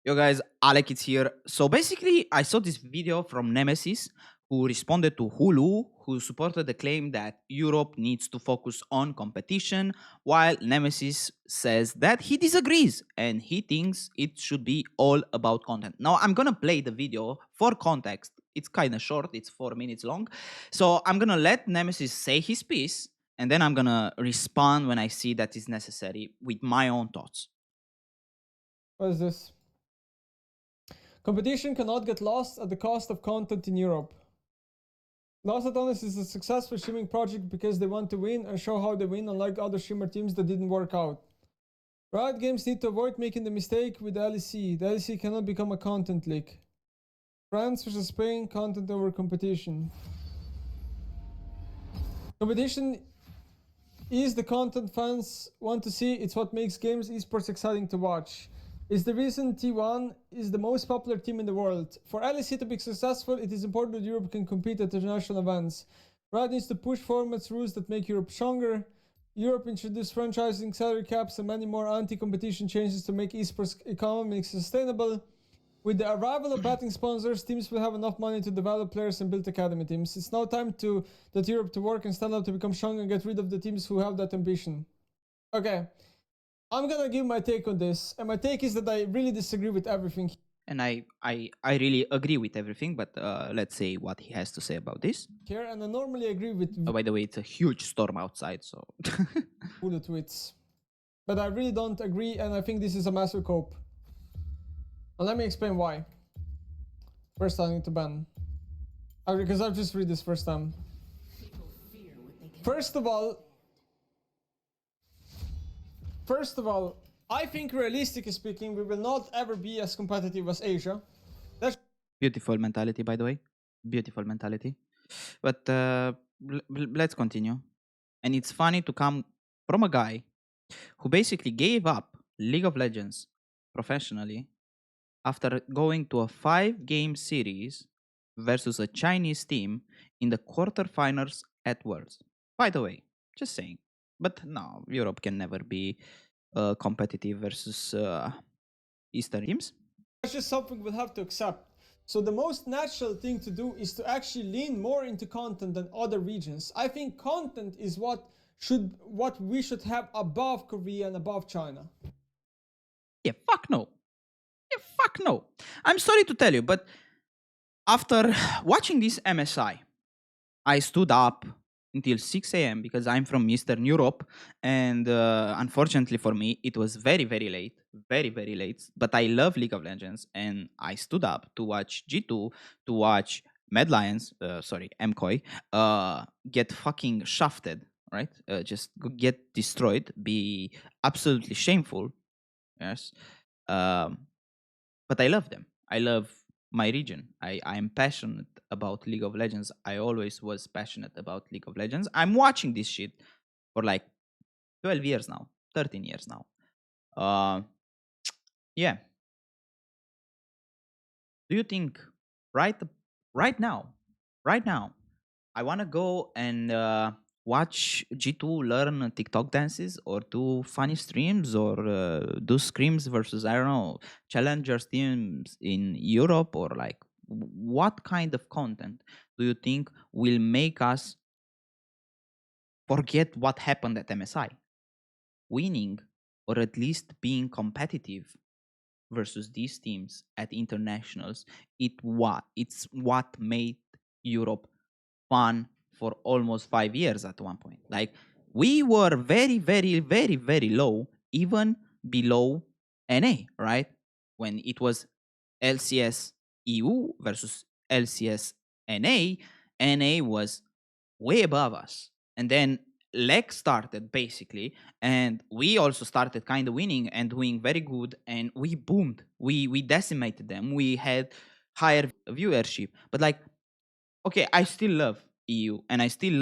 Yo guys, Alek is here. So basically, I saw this video from Nemesis who responded to Hulu, who supported the claim that Europe needs to focus on competition, while Nemesis says that he disagrees and he thinks it should be all about content. Now, I'm gonna play the video for context. It's kind of short, it's 4 minutes long. So I'm gonna let Nemesis say his piece, and then I'm gonna respond when I see that is necessary with my own thoughts. What is this? Competition cannot get lost at the cost of content in Europe. Lost Autonomous is a successful streaming project because they want to win and show how they win, unlike other streamer teams that didn't work out. Riot Games need to avoid making the mistake with the LEC. The LEC cannot become a content league. France versus Spain, content over competition. Competition is the content fans want to see. It's what makes games esports exciting to watch. It's the reason T1 is the most popular team in the world. For LEC to be successful, it is important that Europe can compete at international events. Riot needs to push formats rules that make Europe stronger. Europe introduced franchising, salary caps, and many more anti-competition changes to make esports economics sustainable. With the arrival of betting sponsors, teams will have enough money to develop players and build academy teams. It's now time that Europe to work and stand up to become strong and get rid of the teams who have that ambition. Okay, I'm gonna give my take on this, and my take is that I really disagree with everything. And I really agree with everything, but let's say what he has to say about this. Here, and I normally agree with Oh, by the way, it's a huge storm outside, so the tweets, but I really don't agree, and I think this is a massive cope. And let me explain why. First, I need to ban, because I've just read this first time. First of all, I think realistically speaking, we will not ever be as competitive as Asia. That's beautiful mentality, by the way, beautiful mentality. But let's continue. And it's funny to come from a guy who basically gave up League of Legends professionally after going to a 5-game series versus a Chinese team in the quarterfinals at Worlds. By the way, just saying. But no, Europe can never be competitive versus Eastern teams. just something we'll have to accept. So the most natural thing to do is to actually lean more into content than other regions. I think content is what we should have above Korea and above China. Yeah, fuck no. Yeah, fuck no. I'm sorry to tell you, but after watching this MSI, I stood up until 6 a.m. because I'm from Eastern Europe. And unfortunately for me, it was very, very late. Very, very late. But I love League of Legends. And I stood up to watch G2, to watch Mad Lions, MKOI, get fucking shafted, right? Just get destroyed, be absolutely shameful. Yes. But I love them. I love my region. I am passionate about League of Legends. I always was passionate about League of Legends. I'm watching this shit for like 12 years now, 13 years now. Yeah. Do you think right now, I want to go and watch G2 learn TikTok dances or do funny streams or do screams versus, I don't know, challengers teams in Europe, or like what kind of content do you think will make us forget what happened at MSI? Winning, or at least being competitive versus these teams at internationals, it's what made Europe fun for almost 5 years at one point. Like, we were very, very, very, very low, even below NA, right? When it was LCS EU versus LCS NA, NA was way above us. And then Leg started basically, and we also started kind of winning and doing very good, and we boomed. We decimated them. We had higher viewership. But like, okay, I still love EU and I still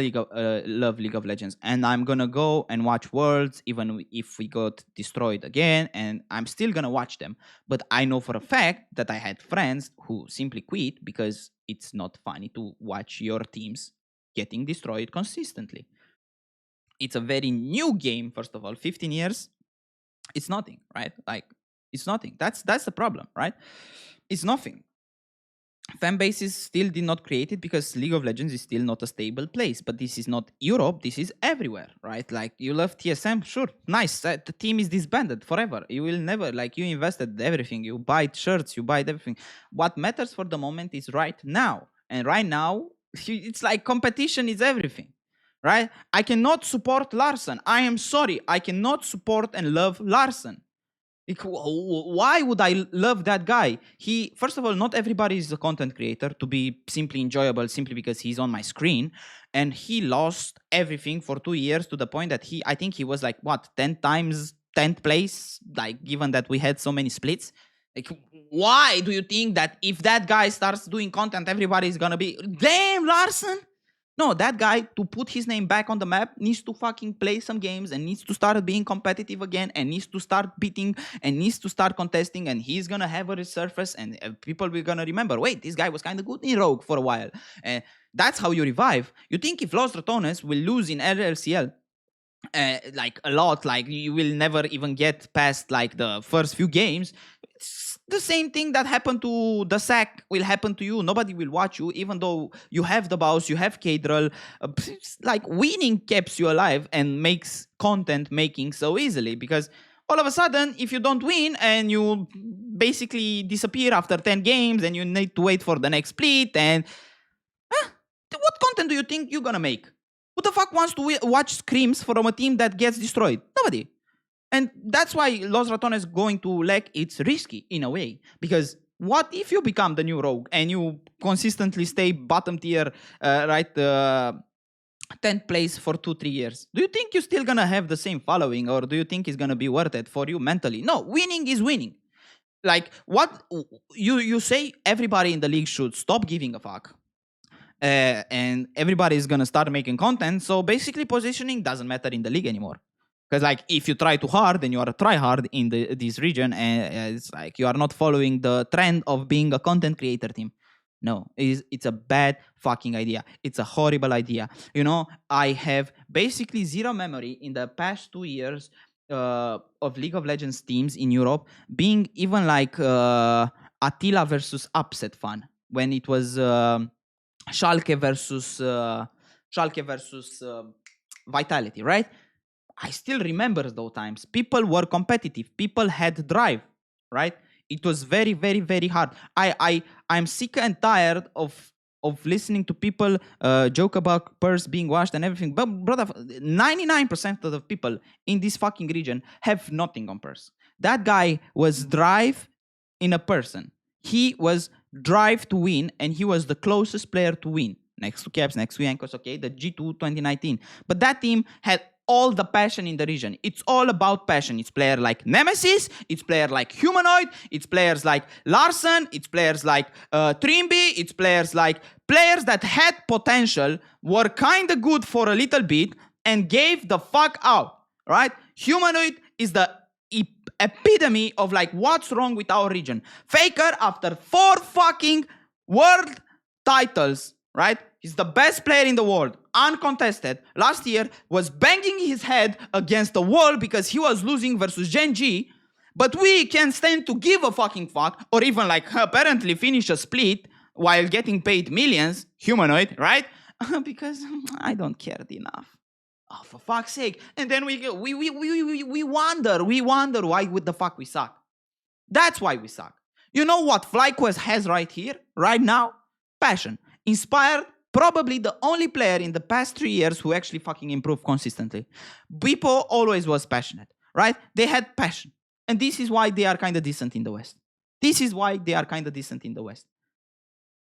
love League of Legends, and I'm gonna go and watch Worlds even if we got destroyed again, and I'm still gonna watch them. But I know for a fact that I had friends who simply quit because it's not funny to watch your teams getting destroyed consistently. It's a very new game, first of all. 15 years, it's nothing, right? Like, It's nothing. That's the problem, right? It's nothing. Fan bases still did not create it because League of Legends is still not a stable place. But this is not Europe. This is everywhere, right? Like, you love TSM, sure, nice. The team is disbanded forever. You will never, like, you invested everything. You buy shirts, you buy everything. What matters for the moment is right now. And right now, it's like competition is everything, right? I cannot support Larson. I am sorry. I cannot support and love Larson. Why would I love that guy? He, first of all, not everybody is a content creator to be simply enjoyable simply because he's on my screen. And he lost everything for 2 years to the point that I think he was like, what, 10 times 10th place? Like, given that we had so many splits. Like, why do you think that if that guy starts doing content, everybody is gonna be, damn, Larson? No, that guy, to put his name back on the map, needs to fucking play some games and needs to start being competitive again and needs to start beating and needs to start contesting, and he's gonna have a resurface and people will gonna remember, wait, this guy was kind of good in Rogue for a while. And that's how you revive. You think if Los Ratones will lose in LLCL, like a lot, like you will never even get past like the first few games. It's the same thing that happened to the sack will happen to you. Nobody will watch you, even though you have the boss, you have Cadral. Like, winning keeps you alive and makes content making so easily, because all of a sudden, if you don't win and you basically disappear after 10 games and you need to wait for the next split, and what content do you think you're gonna make? Who the fuck wants to watch screams from a team that gets destroyed? Nobody. And that's why Los Ratones going to LEC, it's risky in a way. Because what if you become the new Rogue and you consistently stay bottom tier, 10th place for 2-3 years? Do you think you're still gonna have the same following, or do you think it's gonna be worth it for you mentally? No, winning is winning. Like, what you say, everybody in the league should stop giving a fuck. And everybody is gonna start making content. So basically, positioning doesn't matter in the league anymore. Because like, if you try too hard, then you are a try hard in this region, and it's like you are not following the trend of being a content creator team. No, it's a bad fucking idea. It's a horrible idea. You know, I have basically zero memory in the past 2 years of League of Legends teams in Europe being even like Attila versus Upset fun, when it was Schalke versus Vitality, right? I still remember those times. People were competitive. People had drive, right? It was very, very, very hard. I'm sick and tired of listening to people joke about purse being washed and everything. But brother, 99% of the people in this fucking region have nothing on purse. That guy was drive in a person. He was drive to win, and he was the closest player to win, next to Caps, next to Yankos, okay, the G2 2019. But that team had all the passion in the region. It's all about passion. It's player like Nemesis, it's player like Humanoid, it's players like Larson, it's players like Trimby, it's players that had potential, were kind of good for a little bit, and gave the fuck out, right? Humanoid is the epitome of like, what's wrong with our region. Faker, after 4 fucking world titles, right? He's the best player in the world, uncontested. Last year was banging his head against the wall because he was losing versus Gen G. But we can stand to give a fucking fuck, or even like apparently finish a split while getting paid millions, Humanoid, right? Because I don't care enough. Oh, for fuck's sake. And then we wonder why would the fuck we suck. That's why we suck. You know what FlyQuest has right here, right now? Passion. Inspired, probably the only player in the past 3 years who actually fucking improved consistently. Bipo always was passionate, right? They had passion. And this is why they are kind of decent in the West.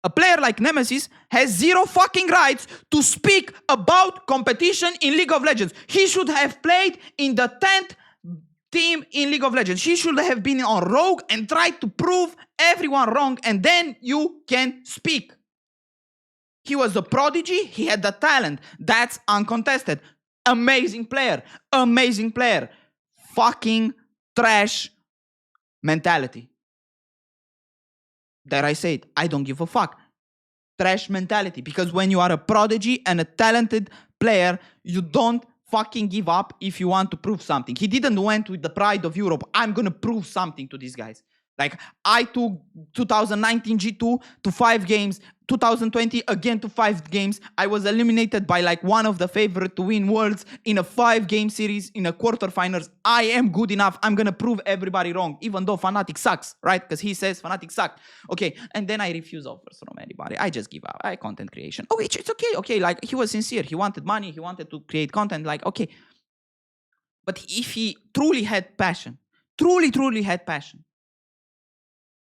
A player like Nemesis has zero fucking rights to speak about competition in League of Legends. He should have played in the 10th team in League of Legends. He should have been on Rogue and tried to prove everyone wrong, and then you can speak. He was a prodigy. He had the talent. That's uncontested. Amazing player. Fucking trash mentality. Dare I say it? I don't give a fuck. Trash mentality. Because when you are a prodigy and a talented player, you don't fucking give up if you want to prove something. He didn't went with the pride of Europe. I'm gonna prove something to these guys. Like, I took 2019 G2 to 5 games, 2020 again to 5 games. I was eliminated by like one of the favorite to win worlds in a 5-game series in a quarterfinals. I am good enough. I'm gonna prove everybody wrong, even though Fnatic sucks, right? Because he says Fnatic suck. Okay, and then I refuse offers from anybody. I just give up. I content creation. Oh, it's okay. Okay, like, he was sincere. He wanted money. He wanted to create content. Like, okay. But if he truly had passion, truly had passion,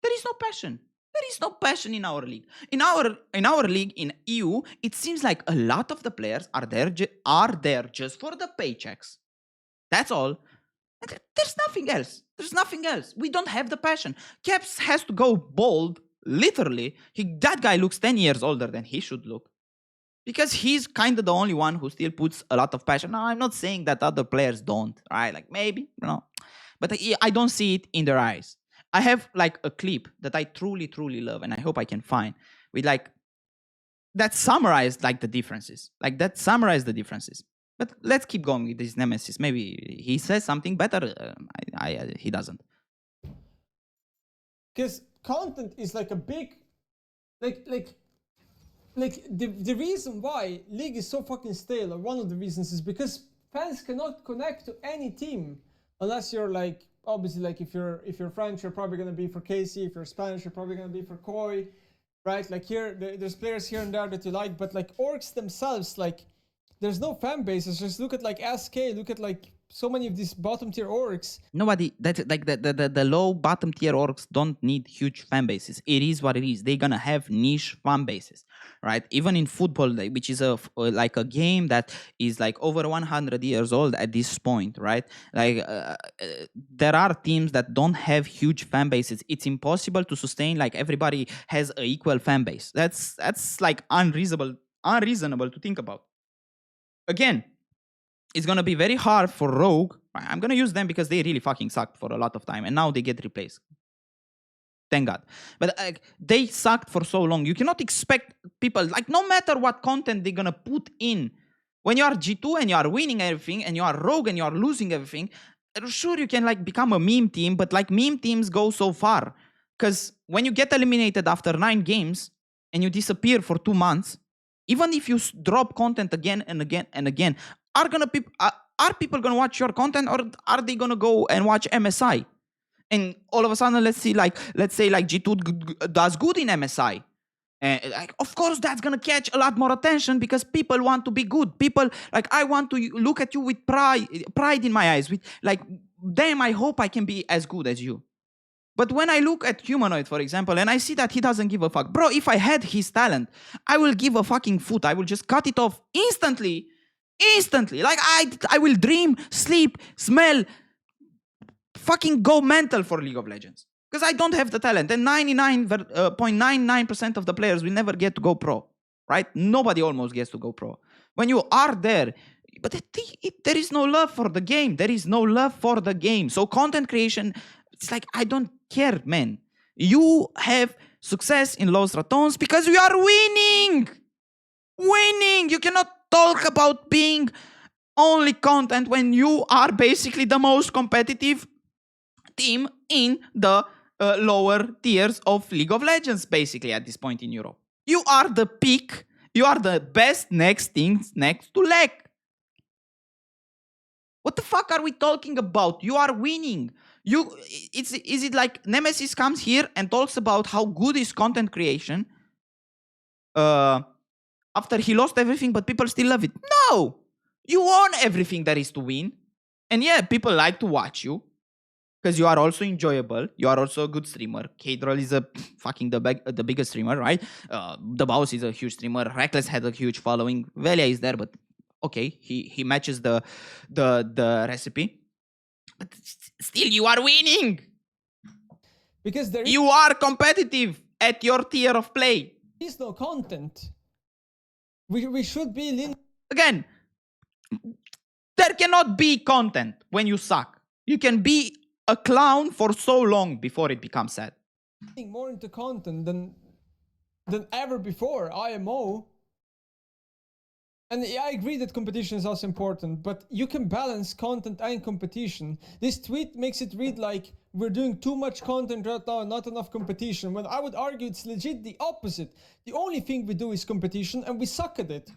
there is no passion. There is no passion in our league. In our league in EU, it seems like a lot of the players are there just for the paychecks. That's all. There's nothing else. There's nothing else. We don't have the passion. Caps has to go bold. Literally, that guy looks 10 years older than he should look. Because he's kind of the only one who still puts a lot of passion. Now, I'm not saying that other players don't, right? Like, maybe, but I don't see it in their eyes. I have like a clip that I truly love, and I hope I can find with like that summarized like the differences. But let's keep going with this Nemesis. Maybe he says something better. He doesn't. Because content is like a big, like the reason why League is so fucking stale, or one of the reasons, is because fans cannot connect to any team unless you're like, obviously, like if you're French, you're probably gonna be for Casey. If you're Spanish, you're probably gonna be for Koi, right? Like there's players here and there that you like, but like orcs themselves, like there's no fan bases. Just look at like SK, look at like so many of these bottom tier orcs. Nobody, that's like the low bottom tier orcs don't need huge fan bases. It is what it is. They're gonna have niche fan bases, right? Even in football, which is like a game that is like over 100 years old at this point, right? Like there are teams that don't have huge fan bases. It's impossible to sustain like everybody has an equal fan base. That's like unreasonable to think about. Again, it's gonna be very hard for Rogue. I'm gonna use them because they really fucking sucked for a lot of time, and now they get replaced. Thank God. But they sucked for so long. You cannot expect people, like, no matter what content they're gonna put in, when you are G2 and you are winning everything, and you are Rogue and you are losing everything, sure, you can like become a meme team, but like meme teams go so far. Because when you get eliminated after 9 games and you disappear for 2 months, even if you drop content again and again and again, are people gonna watch your content, or are they gonna go and watch MSI? And all of a sudden, let's say like G2 does good in MSI. And like, of course, that's gonna catch a lot more attention because people want to be good. People like, I want to look at you with pride in my eyes. With like, damn, I hope I can be as good as you. But when I look at Humanoid, for example, and I see that he doesn't give a fuck, bro, if I had his talent, I will give a fucking foot. I will just cut it off instantly. Like, I will dream, sleep, smell, fucking go mental for League of Legends. Because I don't have the talent. And 99.99% of the players will never get to go pro. Right? Nobody almost gets to go pro. When you are there, but there is no love for the game. There is no love for the game. So content creation, it's like, I don't care, man. You have success in Los Ratons because you are winning. You cannot talk about being only content when you are basically the most competitive team in the lower tiers of League of Legends, basically, at this point in Europe. You are the peak. You are the best next things next to Leg. What the fuck are we talking about? You are winning. Is it like Nemesis comes here and talks about how good is content creation after he lost everything, but people still love it? No! You won everything there is to win. And yeah, people like to watch you because you are also enjoyable. You are also a good streamer. Kadral is the biggest streamer, right? The Boss is a huge streamer. Reckless had a huge following. Velia is there, but okay, he matches the recipe. But still, you are winning. Because you are competitive at your tier of play. There is no content. We should be again. There cannot be content when you suck. You can be a clown for so long before it becomes sad. More into content than ever before. IMO And yeah, I agree that competition is also important, but you can balance content and competition. This tweet makes it read like we're doing too much content right now and not enough competition, when I would argue it's legit the opposite. The only thing we do is competition and we suck at it.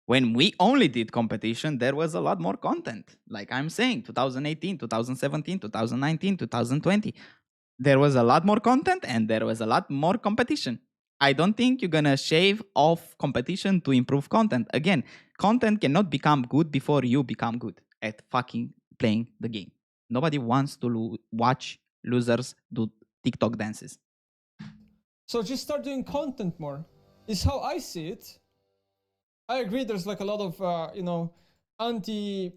When we only did competition, there was a lot more content. Like I'm saying, 2018, 2017, 2019, 2020. There was a lot more content and there was a lot more competition. I don't think you're gonna shave off competition to improve content. Again, content cannot become good before you become good at fucking playing the game. Nobody wants to watch losers do TikTok dances. So just start doing content more, is how I see it. I agree there's like a lot of, anti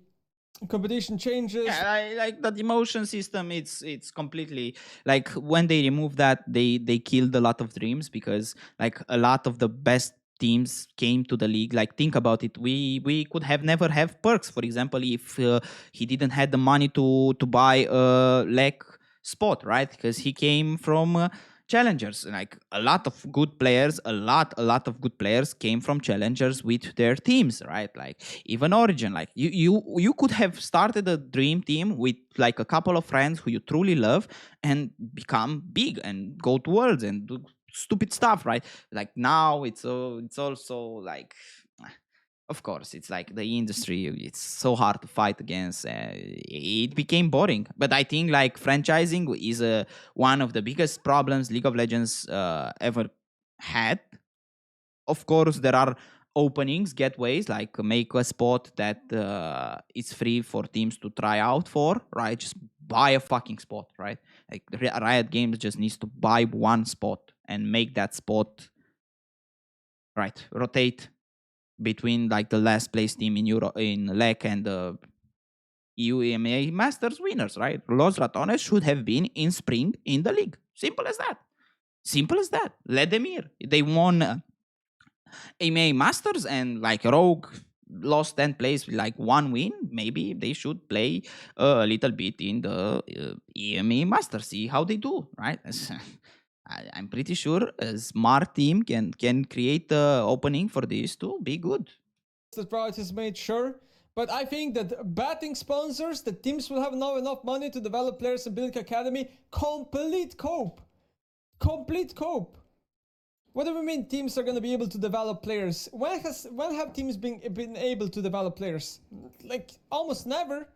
competition changes. Yeah, like that emotion system. It's completely like when they remove that, they killed a lot of dreams because like a lot of the best teams came to the league. Like think about it, we could have never have perks, for example, if he didn't had the money to buy a leg spot, right? Because he came from challengers. Like a lot of good players, a lot of good players came from challengers with their teams, right? Like even origin, like you could have started a dream team with like a couple of friends who you truly love and become big and go to worlds and do stupid stuff, right? Like now it's also like of course it's like the industry, it's so hard to fight against. It became boring, but I think like franchising is one of the biggest problems League of Legends ever had. Of course there are openings, gateways, like make a spot that is free for teams to try out for, right? Just buy a fucking spot, right? Like Riot Games just needs to buy one spot and make that spot, right, rotate between like the last place team in Euro in LEC and the EMEA Masters winners, right? Los Ratones should have been in spring in the league. Simple as that. Simple as that. Let them here. They won EMEA Masters and like Rogue lost 10 plays with like one win. Maybe they should play a little bit in the EMEA Masters, see how they do, right? I'm pretty sure a smart team can create the opening for this to be good. That Riot has made, sure. But I think that batting sponsors, the teams will have now enough money to develop players and build academy. Complete cope. Complete cope. What do we mean teams are going to be able to develop players? When have teams been able to develop players? Like almost never.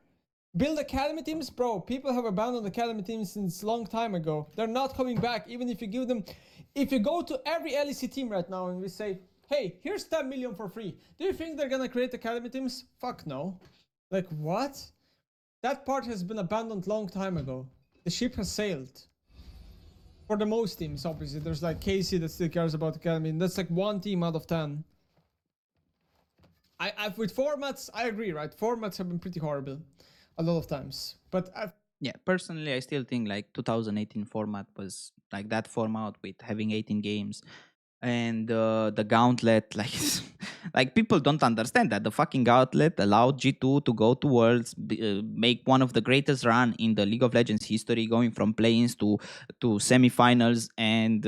Build academy teams, bro. People have abandoned academy teams since long time ago. They're not coming back. Even if you give them, if you go to every LEC team right now and we say, hey, here's 10 million for free, do you think they're gonna create academy teams? Fuck no. Like what? That part has been abandoned long time ago. The ship has sailed. For the most teams, obviously. There's like Casey that still cares about academy, and that's like one team out of 10. With formats, I agree, right? Formats have been pretty horrible a lot of times. But yeah, personally I still think like 2018 format was like that format with having 18 games and the gauntlet, like like people don't understand that the fucking gauntlet allowed G2 to go to worlds, make one of the greatest run in the League of Legends history, going from play-ins to semifinals and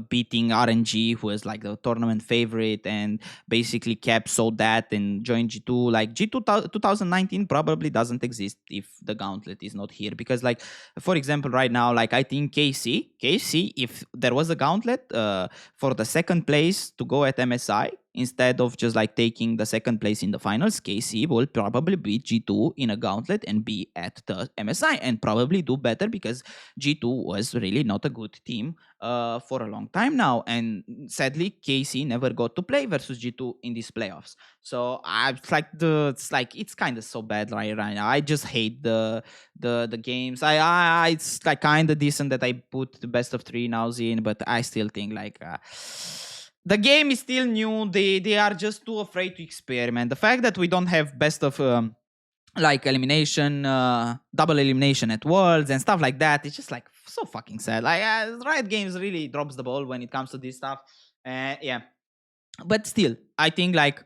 beating RNG, who was like the tournament favorite, and basically kept so that and joined G2. Like G2 2019 probably doesn't exist if the gauntlet is not here, because like for example right now, like I think KC, if there was a gauntlet for the second place to go at MSI, instead of just like taking the second place in the finals, KC will probably beat G2 in a gauntlet and be at the MSI and probably do better, because G2 was really not a good team for a long time now. And sadly, KC never got to play versus G2 in these playoffs. So it's kind of so bad right now. I just hate the games. It's like kind of decent that I put the best of three nows in, but I still think like the game is still new. They are just too afraid to experiment. The fact that we don't have best of like elimination, double elimination at worlds and stuff like that, it's just like so fucking sad. Like Riot Games really drops the ball when it comes to this stuff. Yeah, but still, I think like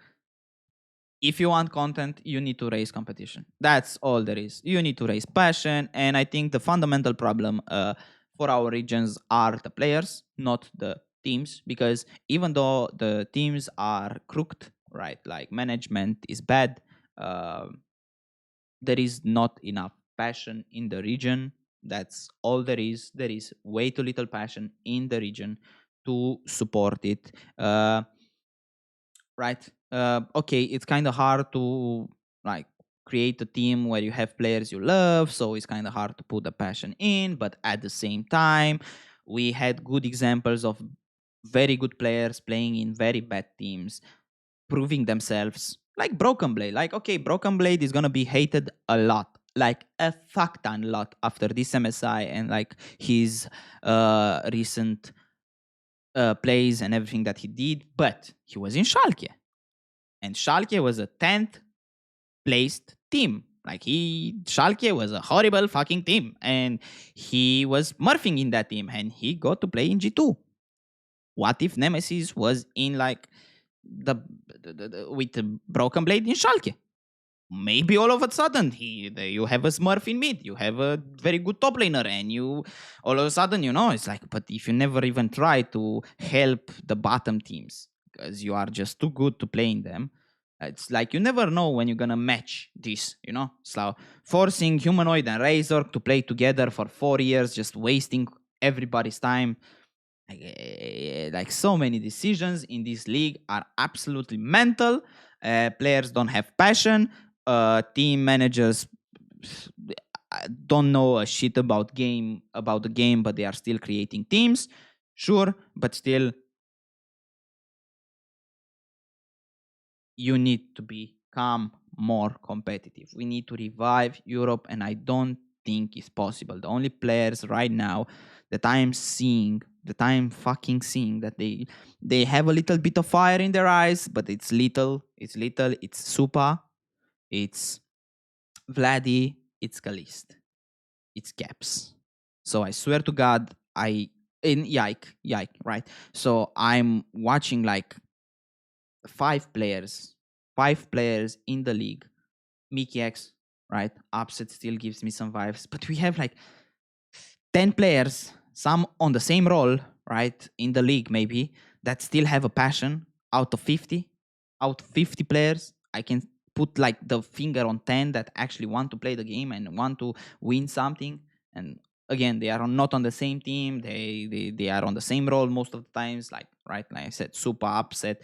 if you want content, you need to raise competition. That's all there is. You need to raise passion, and I think the fundamental problem for our regions are the players, not the teams, because even though the teams are crooked right? Like management is bad. Uh, there is not enough passion in the region. That's all there is. There is way too little passion in the region to support it. Right? Okay, it's kind of hard to like create a team where you have players you love, so it's kind of hard to put the passion in. But at the same time, we had good examples of very good players playing in very bad teams, proving themselves. Like Broken Blade. Like, okay, Broken Blade is gonna be hated a lot, like a fuck ton lot after this MSI and like his recent plays and everything that he did. But he was in Schalke, and Schalke was a 10th placed team. Like Schalke was a horrible fucking team, and he was Murphing in that team, and he got to play in G2. What if Nemesis was in like with the Broken Blade in Schalke? Maybe all of a sudden you have a Smurf in mid, you have a very good top laner, and you all of a sudden it's like, but if you never even try to help the bottom teams because you are just too good to play in them, it's like you never know when you're gonna match this. So forcing Humanoid and Razor to play together for 4 years, just wasting everybody's time. Like so many decisions in this league are absolutely mental. Players don't have passion. Team managers don't know a shit about the game, but they are still creating teams. Sure, but still, you need to become more competitive. We need to revive Europe, and I don't think it's possible. The only players right now that I'm fucking seeing that they have a little bit of fire in their eyes, but it's little. It's Supa, it's Vladi, it's Kalist, it's Caps. So I swear to God, Yike, right? So I'm watching like five players in the league. Mickey X, right? Upset still gives me some vibes, but we have like 10 players, some on the same role, right? In the league, maybe, that still have a passion out of 50. Out of 50 players, I can put like the finger on 10 that actually want to play the game and want to win something. And again, they are not on the same team. They are on the same role most of the times, like I said, super upset.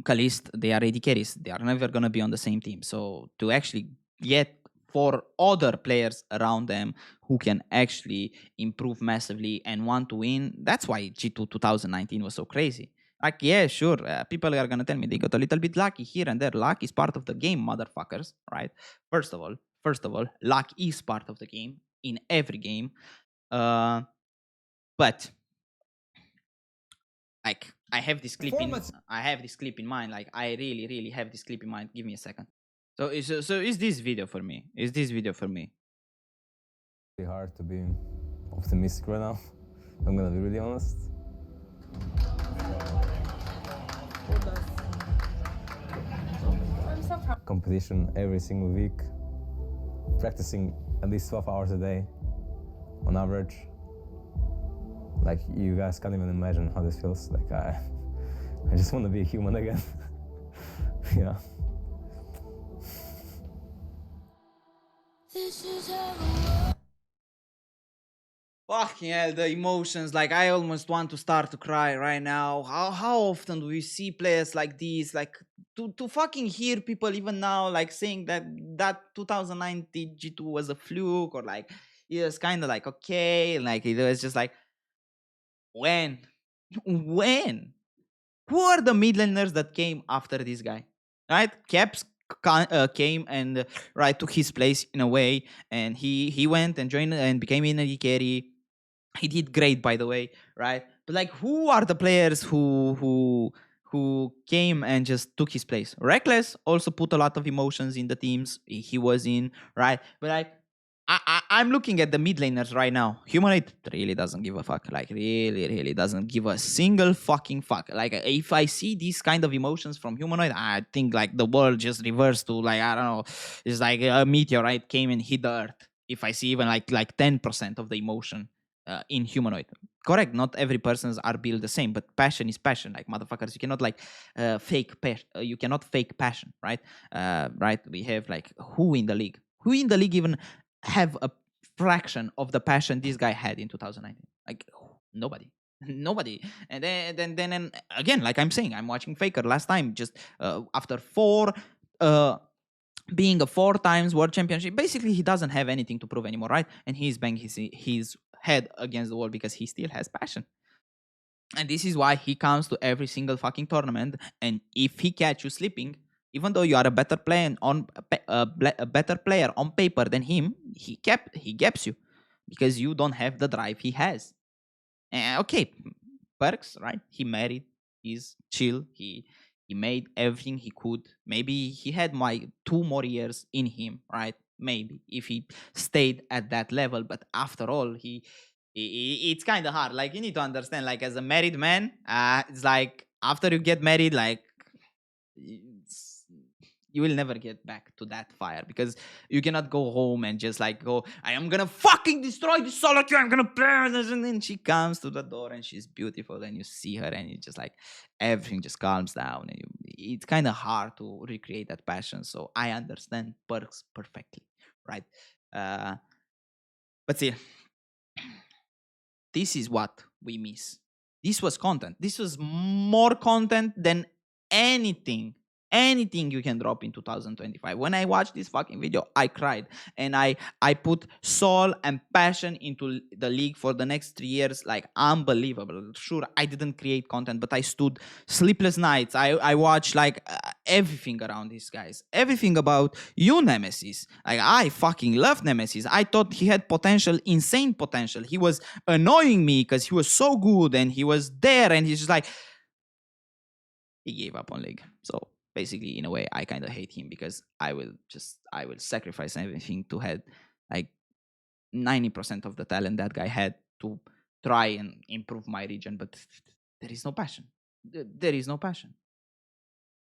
Kalist, they are AD carries. They are never gonna be on the same team. So to actually get 4 other players around them who can actually improve massively and want to win, that's why G2 2019 was so crazy. Like, yeah, sure, people are gonna tell me they got a little bit lucky here and there. Luck is part of the game, motherfuckers, right? First of all, luck is part of the game in every game. But like I have this clip in mind. Like I really have this clip in mind. Give me a second. So is this video for me? Really hard to be optimistic right now. I'm gonna be really honest. Competition every single week, practicing at least 12 hours a day on average. Like, you guys can't even imagine how this feels. Like, I just want to be a human again. Yeah. This is fucking hell, the emotions. Like, I almost want to start to cry right now. How often do we see players like these? Like, to fucking hear people even now like saying that 2019 G2 was a fluke, or like it was kind of like okay, like it was just like when who are the mid laners that came after this guy, right? Caps came and right took his place in a way, and he went and joined and became in a carry. He did great, by the way, right? But like, who are the players who came and just took his place? Reckless also put a lot of emotions in the teams he was in, right? But like, I'm looking at the mid laners right now. Humanoid really doesn't give a fuck. Like, really doesn't give a single fucking fuck. Like, if I see these kind of emotions from Humanoid, I think like the world just reversed to like, I don't know, it's like a meteorite came and hit the earth. If I see even like 10% of the emotion in Humanoid, correct, not every persons are built the same, but passion is passion. Like, motherfuckers, you cannot like fake passion. You cannot fake passion, right? Right, we have like who in the league even have a fraction of the passion this guy had in 2019? Like, nobody. Nobody. And then and again, like I'm saying, I'm watching Faker last time, just after being a 4 times world championship, basically he doesn't have anything to prove anymore, right? And he's banging his head against the wall because he still has passion. And this is why he comes to every single fucking tournament. And if he catch you sleeping, even though you are a better player a better player on paper than him, he gaps you because you don't have the drive he has. Okay, Perks, right? He married. He's chill. He made everything he could. Maybe he had 2 more years in him, right? Maybe if he stayed at that level. But after all, it's kind of hard. Like, you need to understand, like, as a married man, it's like after you get married, like, you will never get back to that fire because you cannot go home and just like go, I am gonna fucking destroy the solo queue, I'm gonna play her. And then she comes to the door and she's beautiful and you see her and you just like everything just calms down and it's kind of hard to recreate that passion. So I understand Perks perfectly, right? But see, this is what we miss. This was content. This was more content than anything you can drop in 2025. When I watched this fucking video, I cried and I put soul and passion into the league for the next 3 years, like unbelievable. Sure, I didn't create content, but I stood sleepless nights. I watched like everything around these guys, everything about you, Nemesis. Like, I fucking love Nemesis. I thought he had potential, insane potential. He was annoying me because he was so good and he was there and he's just like, he gave up on League. So basically, in a way, I kind of hate him because I will sacrifice everything to have like 90% of the talent that guy had to try and improve my region, but there is no passion. There is no passion.